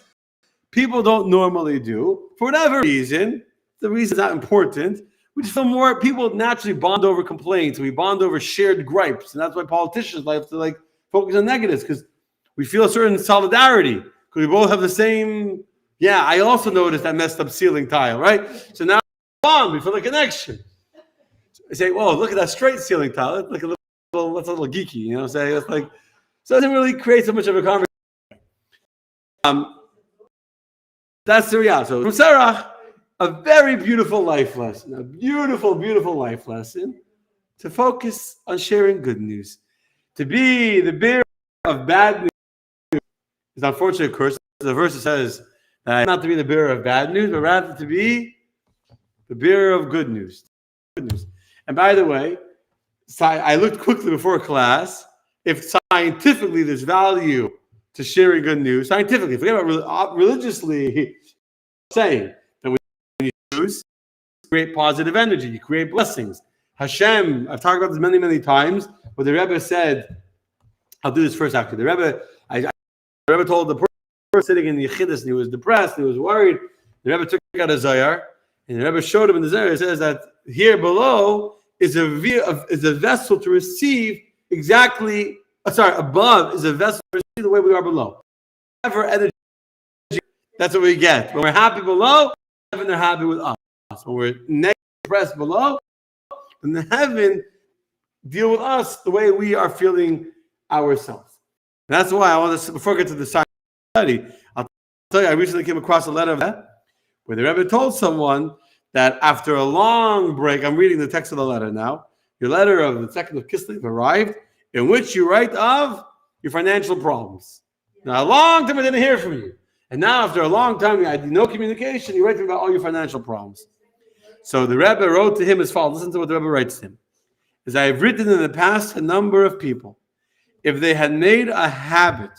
people don't normally do. For whatever reason, the reason is not important. We just feel more, people naturally bond over complaints. We bond over shared gripes. And that's why politicians like to focus on negatives, because we feel a certain solidarity, because we both have the same, I also noticed that messed up ceiling tile, right? So now we bond, we feel a connection. I say, whoa, look at that straight ceiling tile. It's like that's a little geeky, you know what I'm saying? It's like, so it doesn't really create so much of a conversation. That's the reality. So from Serach, a very beautiful life lesson, a beautiful, beautiful life lesson to focus on sharing good news. To be the bearer of bad news is unfortunately a curse. The verse says that not to be the bearer of bad news, but rather to be the bearer of good news. Good news. And by the way, I looked quickly before class. If scientifically there's value to sharing good news, scientifically, forget about religiously, saying that when you use, you create positive energy, you create blessings. Hashem, I've talked about this many, many times, but the Rebbe said, I'll do this first actually. The Rebbe told the person sitting in the Yechidus, and he was depressed, he was worried. The Rebbe took out a Zohar, and the Rebbe showed him in the Zohar, it says that here below is a vessel to receive above is a vessel to receive the way we are below. Whatever energy, that's what we get. When we're happy below, heaven they're happy with us. When we're negative, depressed below, then the heaven deal with us the way we are feeling ourselves. And that's why I want to, before I get to the science study, I'll tell you, I recently came across a letter of that where the Rebbe told someone that after a long break, I'm reading the text of the letter now, your letter of the 2nd of Kislev arrived, in which you write of your financial problems. Now, a long time I didn't hear from you. And now, after a long time, I had no communication, you write to me about all your financial problems. So the Rebbe wrote to him as follows. Listen to what the Rebbe writes to him. As I have written in the past, a number of people, if they had made a habit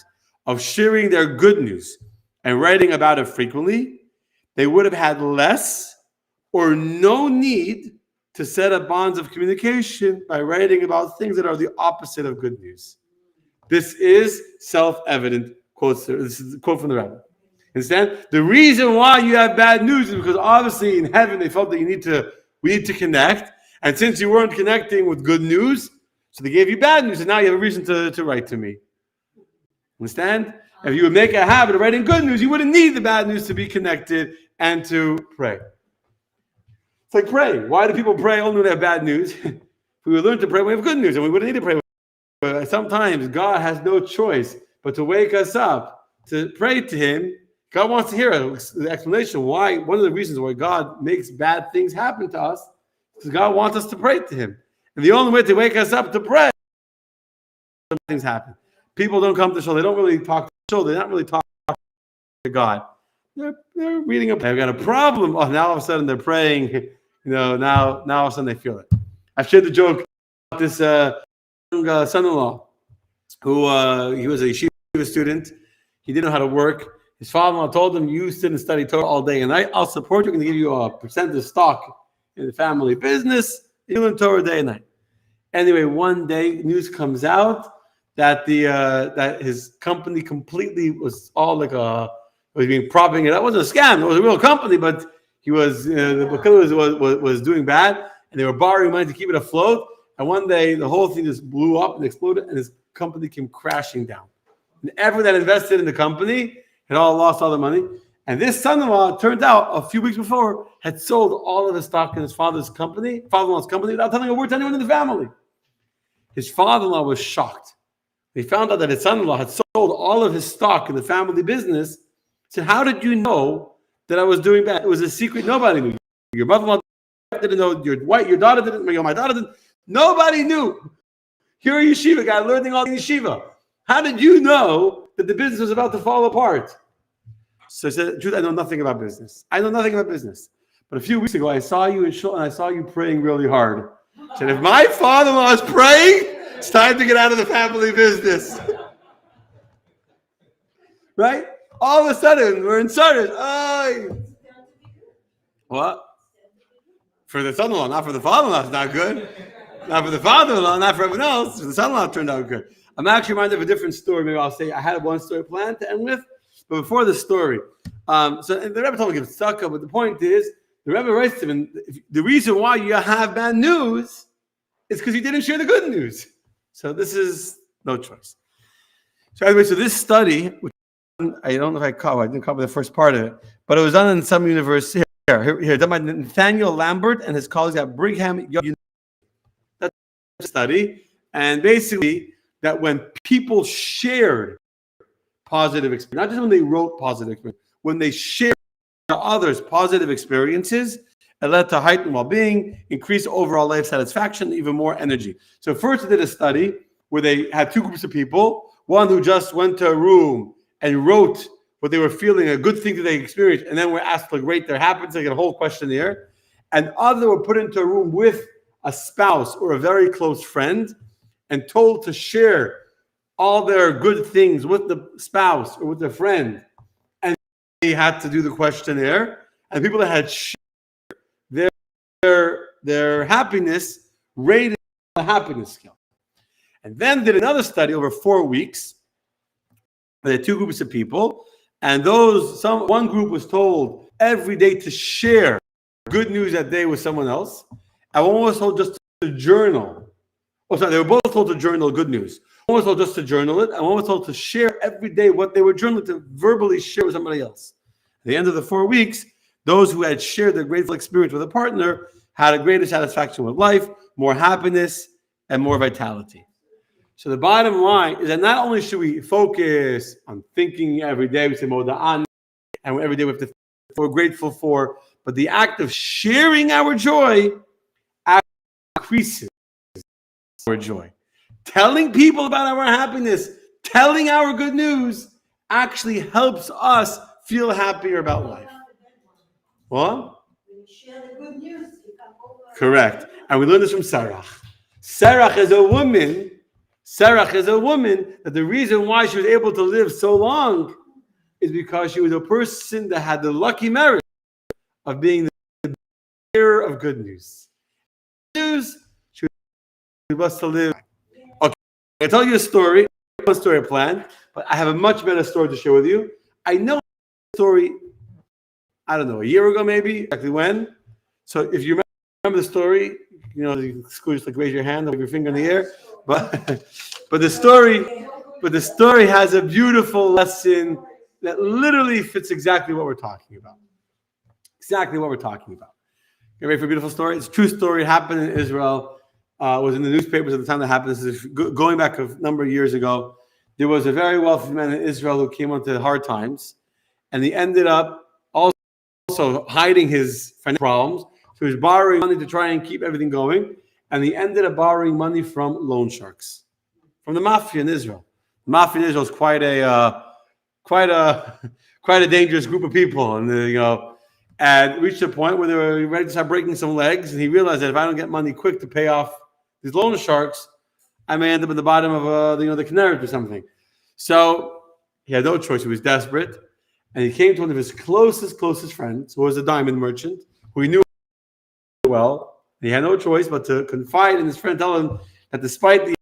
of sharing their good news and writing about it frequently, they would have had less or no need to set up bonds of communication by writing about things that are the opposite of good news. This is self-evident. This is a quote from the Rebbe. Understand? The reason why you have bad news is because obviously in heaven they felt that we need to connect. And since you weren't connecting with good news, so they gave you bad news, and now you have a reason to write to me. Understand? If you would make a habit of writing good news, you wouldn't need the bad news to be connected and to pray. It's like pray. Why do people pray only when they have bad news? If we would learn to pray when we have good news, and we wouldn't need to pray. But sometimes God has no choice but to wake us up to pray to Him. God wants to hear the explanation why. One of the reasons why God makes bad things happen to us is God wants us to pray to Him. And the only way to wake us up to pray, things happen. People don't come to shul. They don't really talk to shul. They're not really talking to God. They're reading a. They've got a problem. Oh, now all of a sudden they're praying. Now all of a sudden they feel it. I've shared the joke about this young son-in-law who he was a yeshiva student. He didn't know how to work. His father-in-law told him, "You sit and study Torah all day and night. I'll support you. I'm going to give you a percentage stock in the family business. You learn Torah day and night." Anyway, one day news comes out that that his company completely was all was being propping it up. It wasn't a scam. It was a real company, but he was the company was doing bad, and they were borrowing money to keep it afloat. And one day, the whole thing just blew up and exploded, and his company came crashing down. And everyone that invested in the company had all lost all the money. And this son-in-law, turned out, a few weeks before, had sold all of his stock in his father-in-law's company, without telling a word to anyone in the family. His father-in-law was shocked. He found out that his son-in-law had sold all of his stock in the family business. He said, "How did you know that I was doing bad?" It was a secret. Nobody knew. Your mother-in-law didn't know. Your daughter didn't. My daughter didn't. Nobody knew. You're a yeshiva guy learning all in yeshiva. How did you know that the business was about to fall apart? So I said, "Truth, I know nothing about business. I know nothing about business. But a few weeks ago, I saw you in shul and I saw you praying really hard." I said, "If my father-in-law is praying, it's time to get out of the family business." Right? All of a sudden, we're insulted. What? For the son-in-law, not for the father-in-law, it's not good. Not for the father-in-law, not for everyone else. For the son-in-law, it turned out good. I'm actually reminded of a different story. Maybe I'll say I had one story planned to end with. But before the story, So and the Rebbe told him to give tzedakah, but the point is, the Rebbe writes to him, the reason why you have bad news is because you didn't share the good news. So this is no choice. So anyway, so this study, which I don't know if I didn't cover the first part of it, but it was done in some university here done by Nathaniel Lambert and his colleagues at Brigham Young. That's a study, and basically that when people shared positive experience, not just when they wrote positive experience, when they shared to others positive experiences, it led to heightened well-being, increased overall life satisfaction, even more energy. So first they did a study where they had two groups of people, one who just went to a room and wrote what they were feeling, a good thing that they experienced, and then were asked to rate their happiness, like a whole questionnaire, and others were put into a room with a spouse or a very close friend and told to share all their good things with the spouse or with their friend. And they had to do the questionnaire, and people that had shared their happiness rated on the happiness scale. And then did another study over 4 weeks. There are two groups of people, and one group was told every day to share good news that day with someone else, and one was told just to journal. Oh, sorry, they were both told to journal good news. One was told just to journal it, and one was told to share every day what they were journaling, to verbally share with somebody else. At the end of the 4 weeks, those who had shared their grateful experience with a partner had a greater satisfaction with life, more happiness, and more vitality. So the bottom line is that not only should we focus on thinking every day, we say Moda'an, and every day we have to think what we're grateful for, but the act of sharing our joy increases our joy. Telling people about our happiness, telling our good news, actually helps us feel happier about life. What? When you share the good news, you come over. Correct. And we learned this from Serach. Serach is a woman that the reason why she was able to live so long is because she was a person that had the lucky merit of being the bearer of good news. She was to live. Okay, I tell you a story. One story I planned, but I have a much better story to share with you. I know the story, I don't know, a year ago maybe, exactly when. So if you remember the story, you just like raise your hand, hold your finger in the air. But the story has a beautiful lesson that literally fits exactly what we're talking about. Exactly what we're talking about. You ready for a beautiful story? It's a true story. It happened in Israel. It was in the newspapers at the time that happened. This is going back a number of years ago. There was a very wealthy man in Israel who came onto hard times, and he ended up also hiding his financial problems. So he was borrowing money to try and keep everything going, and he ended up borrowing money from loan sharks, from the mafia in Israel. The mafia in Israel is quite a dangerous group of people, and reached a point where they were ready to start breaking some legs, and he realized that if I don't get money quick to pay off these loan sharks, I may end up at the bottom of the Canaries or something. So he had no choice. He was desperate, and he came to one of his closest friends, who was a diamond merchant, who he knew well. He had no choice but to confide in his friend, tell him that despite the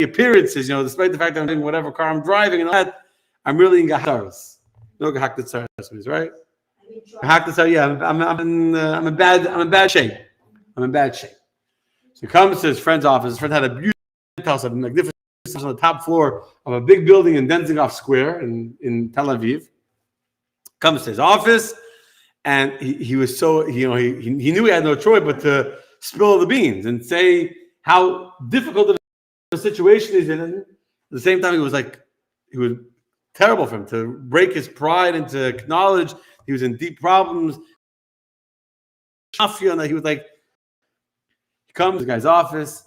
appearances, despite the fact that I'm in whatever car I'm driving and all that, I'm really in Gaharis. You know what Gahaktatsaris is, right? Gahaktatsar, yeah, I'm in bad shape. I'm in bad shape. So he comes to his friend's office. His friend had a beautiful house, a magnificent house on the top floor of a big building in Dizengoff Square in Tel Aviv. Comes to his office, and he was so, he knew he had no choice but to spill the beans and say how difficult of a situation he's in. And at the same time, it was terrible for him to break his pride and to acknowledge he was in deep problems. And he was like, he comes to the guy's office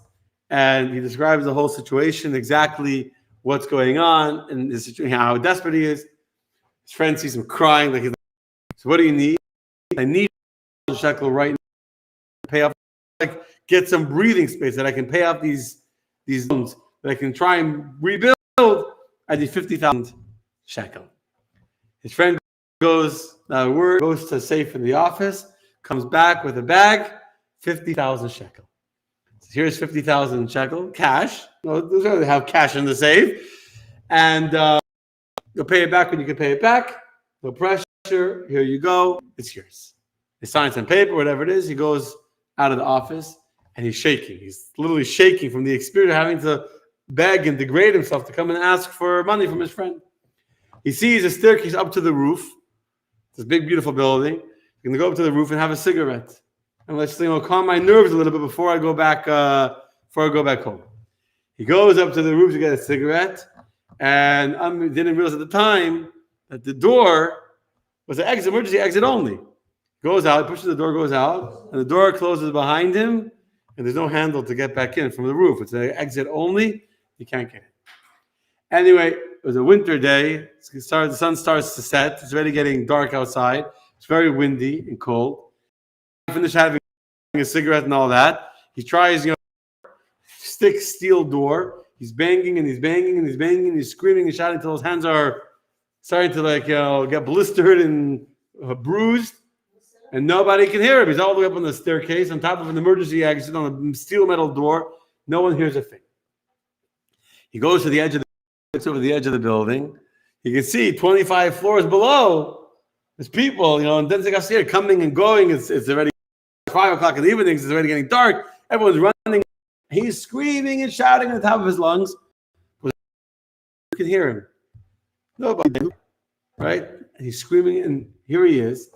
and he describes the whole situation, exactly what's going on and the situation, how desperate he is. His friend sees him crying, he's like, so what do you need? I need a shekel right now to pay off, get some breathing space that I can pay off these loans, that I can try and rebuild. I need 50,000 shekel. His friend goes to safe in the office, comes back with a bag, 50,000 shekel. So here's 50,000 shekel, cash. They have cash in the safe. And you'll pay it back when you can pay it back. No pressure. Here you go. It's yours. He signs some paper, whatever it is. He goes out of the office and he's shaking. He's literally shaking from the experience of having to beg and degrade himself to come and ask for money from his friend. He sees a staircase up to the roof. This big, beautiful building. He's going to go up to the roof and have a cigarette. And let's calm my nerves a little bit before I go back home. He goes up to the roof to get a cigarette, and didn't realize at the time that the door was an exit, emergency exit only. Goes out, pushes the door, goes out, and the door closes behind him, and there's no handle to get back in from the roof. It's an exit only. You can't get it. Anyway, it was a winter day. The sun starts to set. It's already getting dark outside. It's very windy and cold. He finished having a cigarette and all that. He tries, stick steel door. He's banging and he's banging and he's banging and he's screaming and shouting until his hands are starting to get blistered and bruised. And nobody can hear him. He's all the way up on the staircase on top of an emergency exit on a steel metal door. No one hears a thing. He goes to the edge of over the edge of the building. You can see 25 floors below. There's people, and then they got here coming and going. It's already 5 o'clock in the evening. It's already getting dark. Everyone's running. He's screaming and shouting at the top of his lungs. You can hear him. Nobody, right? And he's screaming, and here he is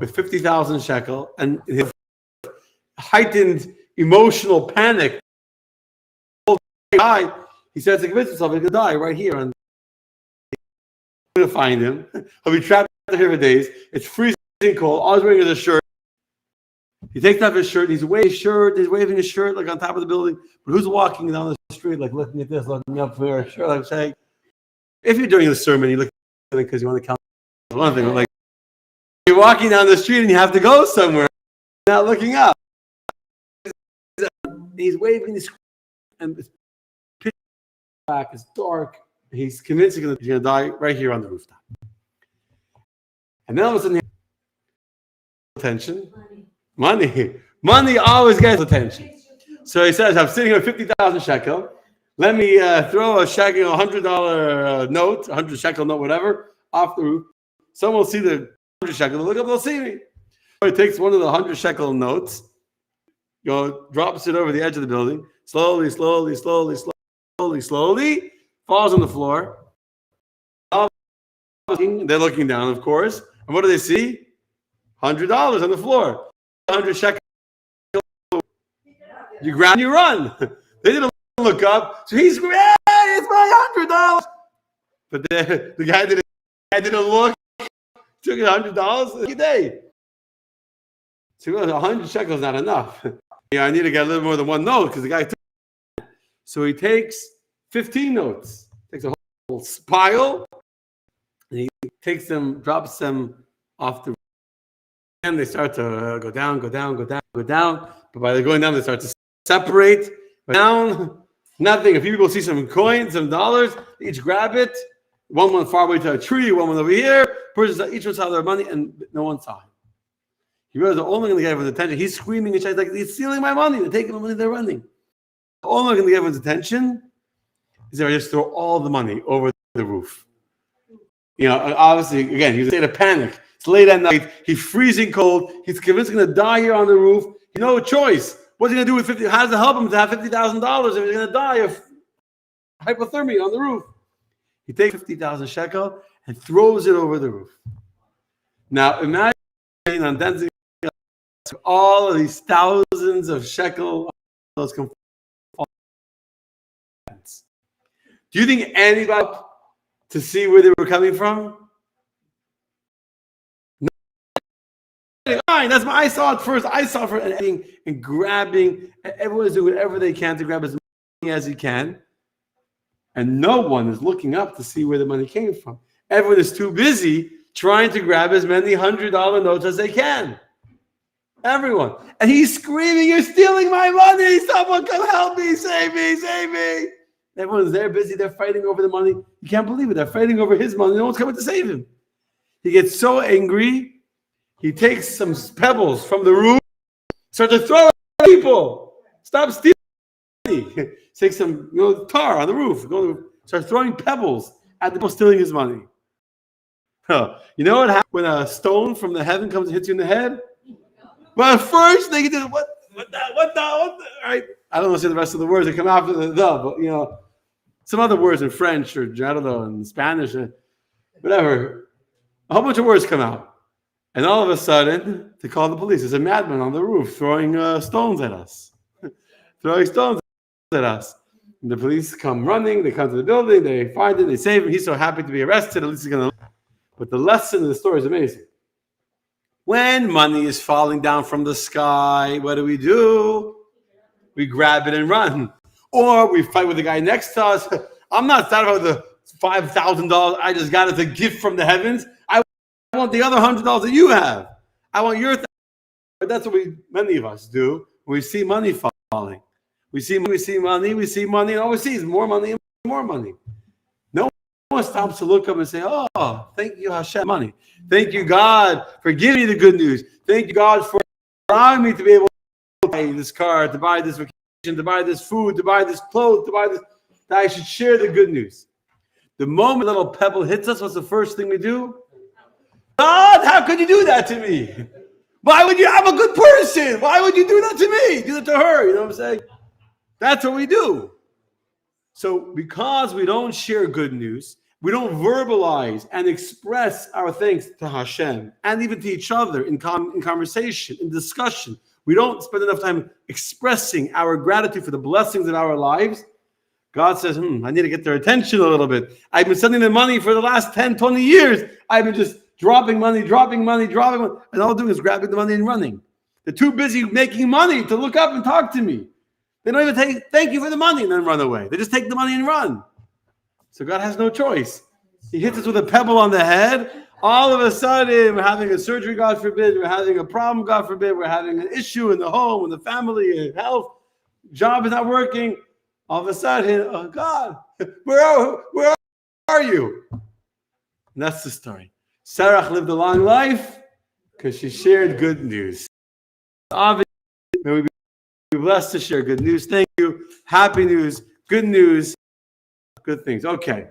with 50,000 shekel and his heightened emotional panic. He says to convince himself he's going to die right here. And going to find him. He'll be trapped here for days. It's freezing cold. All he's wearing is a shirt. He takes off his shirt. He's waving his shirt like on top of the building. But who's walking down the street, like looking at this, looking up for a shirt? Like saying, if you're doing a sermon, you look at it because you want to count one thing. But like you're walking down the street and you have to go somewhere, not looking up. He's waving his and it's pitch black. It's dark. He's convinced he's going to die right here on the rooftop. And then all of a sudden, attention. Money always gets attention. So he says, I'm sitting here with 50,000 shekel. Let me throw a shekel, $100 note, 100 shekel note, whatever, off the roof. Someone will see the 100 shekel. They'll look up, they'll see me. So he takes one of the 100 shekel notes, drops it over the edge of the building, slowly, falls on the floor. They're looking down, of course. And what do they see? $100 on the floor. 100 shekel. You grab and you run. They didn't look up. So he's screaming, hey, it's my $100. But the guy didn't look. Took $100 a day. So 100 shekels is not enough. I need to get a little more than one note because the guy took it. So he takes 15 notes. Takes a whole pile. And he takes them, drops them off the roof. And they start to go down. But by they're going down, they start to separate. Down, nothing. A few people see some coins, some dollars, they each grab it. One went far away to a tree, one went over here. Each one saw their money, and no one saw him. He realized the only thing to get everyone's attention. He's screaming and shouting, like, he's stealing my money. They're taking the money, they're running. The only thing to get everyone's attention is that I just throw all the money over the roof. Obviously, again, he's in a state of panic. It's late at night. He's freezing cold. He's convinced he's going to die here on the roof. He no choice. What's he going to do with 50? How does it help him to have $50,000 if he's going to die of hypothermia on the roof? He takes 50,000 shekel and throws it over the roof. Now, imagine on dancing all of these thousands of shekel. Those come. Do you think anybody to see where they were coming from? Fine, I saw it first. And grabbing. Everyone is doing whatever they can to grab as money as he can. And no one is looking up to see where the money came from. Everyone is too busy trying to grab as many $100 notes as they can. Everyone. And he's screaming, you're stealing my money. Someone come help me. Save me. Save me. Everyone's there busy. They're fighting over the money. You can't believe it. They're fighting over his money. No one's coming to save him. He gets so angry. He takes some pebbles from the roof, starts to throw at people. Stop stealing money. Takes some tar on the roof. Starts throwing pebbles at the people stealing his money. You know what happens when a stone from the heaven comes and hits you in the head? Well, first they do what the, right? I don't want to say the rest of the words that come after the, but some other words in French or I don't know, in Spanish or whatever. A whole bunch of words come out. And all of a sudden, they call the police. There's a madman on the roof throwing stones at us. Throwing stones at us. And the police come running. They come to the building. They find him. They save him. He's so happy to be arrested. At least he's going to. But the lesson of the story is amazing. When money is falling down from the sky, what do? We grab it and run. Or we fight with the guy next to us. I'm not satisfied with the $5,000 I just got as a gift from the heavens. I want the other $100 that you have. I want your thing. But that's what many of us do when we see money falling. We see money, and all we see is more money and more money. No one stops to look up and say, oh, thank you, Hashem, money. Thank you, God, for giving me the good news. Thank you, God, for allowing me to be able to buy this car, to buy this vacation, to buy this food, to buy this clothes, to buy this, that I should share the good news. The moment a little pebble hits us, what's the first thing we do? God, how could you do that to me? Why would you? I'm a good person. Why would you do that to me? Do it to her. You know what I'm saying? That's what we do. So because we don't share good news, we don't verbalize and express our thanks to Hashem and even to each other in conversation, in discussion. We don't spend enough time expressing our gratitude for the blessings in our lives. God says, I need to get their attention a little bit. I've been sending them money for the last 10, 20 years. I've been just dropping money. And all I'm doing is grabbing the money and running. They're too busy making money to look up and talk to me. They don't even thank you for the money and then run away. They just take the money and run. So God has no choice. He hits us with a pebble on the head. All of a sudden, we're having a surgery, God forbid. We're having a problem, God forbid. We're having an issue in the home, in the family, in health. Job is not working. All of a sudden, oh God, where are you? And that's the story. Serach lived a long life because she shared good news. Obviously, may we be blessed to share good news. Thank you. Happy news, good things. Okay.